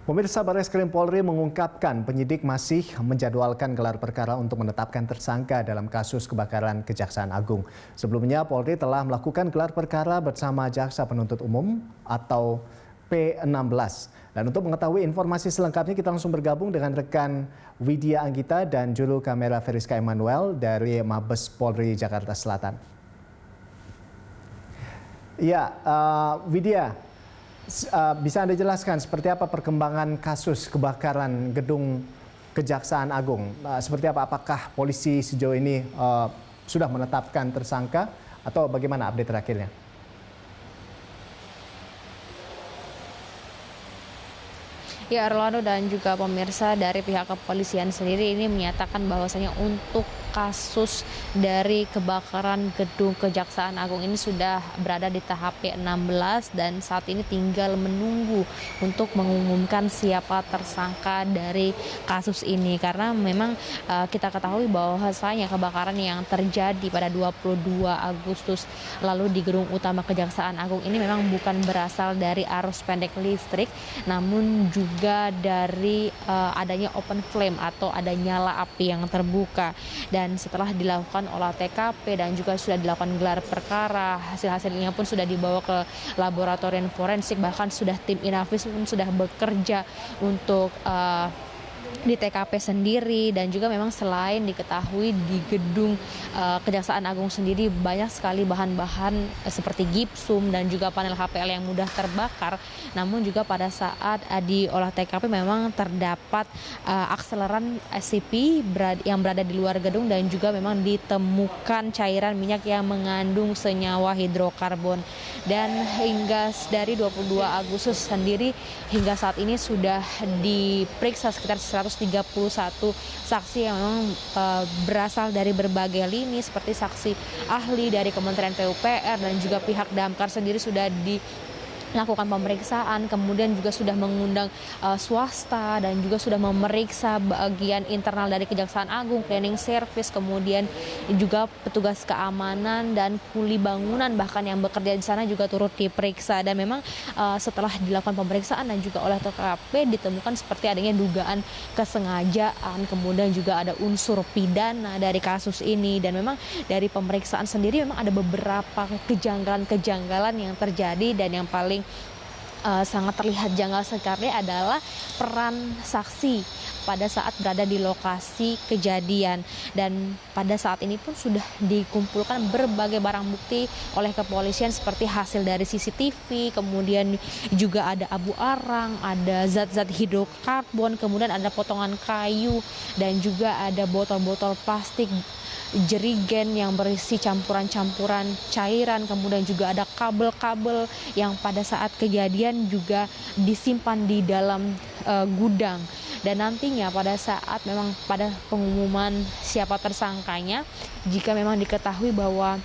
Pemirsa Barreskrim Polri mengungkapkan penyidik masih menjadwalkan gelar perkara untuk menetapkan tersangka dalam kasus kebakaran Kejaksaan Agung. Sebelumnya Polri telah melakukan gelar perkara bersama Jaksa Penuntut Umum atau P16. Dan untuk mengetahui informasi selengkapnya kita langsung bergabung dengan rekan Widya Anggita dan juru kamera Veriska Emmanuel dari Mabes Polri Jakarta Selatan. Ya, Widya. Bisa Anda jelaskan seperti apa perkembangan kasus kebakaran gedung Kejaksaan Agung? Seperti apa? Apakah polisi sejauh ini sudah menetapkan tersangka atau bagaimana update terakhirnya? Ya, Rolando dan juga pemirsa, dari pihak kepolisian sendiri ini menyatakan bahwasanya untuk kasus dari kebakaran gedung Kejaksaan Agung ini sudah berada di tahap P16 dan saat ini tinggal menunggu untuk mengumumkan siapa tersangka dari kasus ini. Karena memang kita ketahui bahwasanya kebakaran yang terjadi pada 22 Agustus lalu di gedung utama Kejaksaan Agung ini memang bukan berasal dari arus pendek listrik, namun juga dari adanya open flame atau ada nyala api yang terbuka. Dan setelah dilakukan olah TKP dan juga sudah dilakukan gelar perkara, hasil-hasilnya pun sudah dibawa ke laboratorium forensik, bahkan sudah tim Inavis pun sudah bekerja untuk di TKP sendiri. Dan juga memang selain diketahui di gedung Kejaksaan Agung sendiri banyak sekali bahan-bahan seperti gipsum dan juga panel HPL yang mudah terbakar, namun juga pada saat di olah TKP memang terdapat akseleran SCP yang berada di luar gedung dan juga memang ditemukan cairan minyak yang mengandung senyawa hidrokarbon. Dan hingga dari 22 Agustus sendiri hingga saat ini sudah diperiksa sekitar 131 saksi yang memang berasal dari berbagai lini, seperti saksi ahli dari Kementerian PUPR dan juga pihak Damkar sendiri sudah melakukan pemeriksaan, kemudian juga sudah mengundang swasta dan juga sudah memeriksa bagian internal dari Kejaksaan Agung, cleaning service, kemudian juga petugas keamanan dan kuli bangunan bahkan yang bekerja di sana juga turut diperiksa. Dan memang setelah dilakukan pemeriksaan dan juga oleh TKP ditemukan seperti adanya dugaan kesengajaan, kemudian juga ada unsur pidana dari kasus ini. Dan memang dari pemeriksaan sendiri memang ada beberapa kejanggalan-kejanggalan yang terjadi, dan yang paling sangat terlihat janggal sekali adalah peran saksi pada saat berada di lokasi kejadian. Dan pada saat ini pun sudah dikumpulkan berbagai barang bukti oleh kepolisian seperti hasil dari CCTV, kemudian juga ada abu arang, ada zat-zat hidrokarbon, kemudian ada potongan kayu dan juga ada botol-botol plastik jerigen yang berisi campuran-campuran cairan, kemudian juga ada kabel-kabel yang pada saat kejadian juga disimpan di dalam gudang. Dan nantinya pada saat memang pada pengumuman siapa tersangkanya, jika memang diketahui bahwa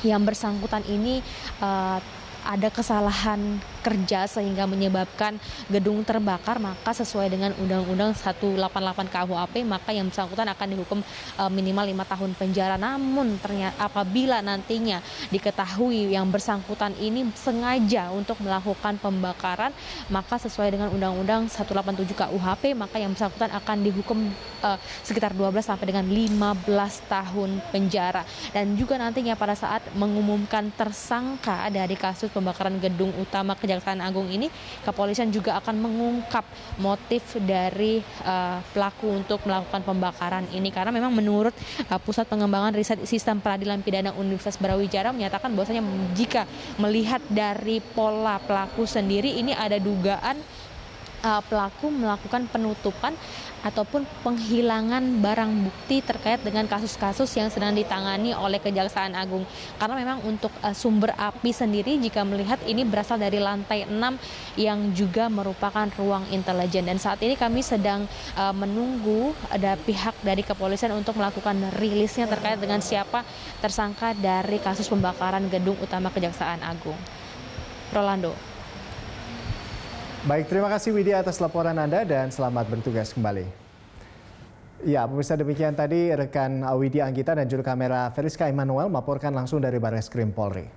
yang bersangkutan ini ada kesalahan kerja sehingga menyebabkan gedung terbakar, maka sesuai dengan Undang-Undang 188 KUHP maka yang bersangkutan akan dihukum minimal 5 tahun penjara. Namun ternyata apabila nantinya diketahui yang bersangkutan ini sengaja untuk melakukan pembakaran, maka sesuai dengan Undang-Undang 187 KUHP maka yang bersangkutan akan dihukum sekitar 12 sampai dengan 15 tahun penjara. Dan juga nantinya pada saat mengumumkan tersangka dari kasus pembakaran gedung utama Kejaksaan Agung ini, kepolisian juga akan mengungkap motif dari pelaku untuk melakukan pembakaran ini. Karena memang menurut Pusat Pengembangan Riset Sistem Peradilan Pidana Universitas Brawijaya menyatakan bahwasanya jika melihat dari pola pelaku sendiri ini ada dugaan pelaku melakukan penutupan ataupun penghilangan barang bukti terkait dengan kasus-kasus yang sedang ditangani oleh Kejaksaan Agung. Karena memang untuk sumber api sendiri jika melihat ini berasal dari lantai 6 yang juga merupakan ruang intelijen. Dan saat ini kami sedang menunggu ada pihak dari kepolisian untuk melakukan rilisnya terkait dengan siapa tersangka dari kasus pembakaran gedung utama Kejaksaan Agung. Rolando. Baik, terima kasih Widya atas laporan Anda dan selamat bertugas kembali. Ya, pemirsa, demikian tadi rekan Widya Anggita dan juru kamera Veriska Emmanuel melaporkan langsung dari Barreskrim Polri.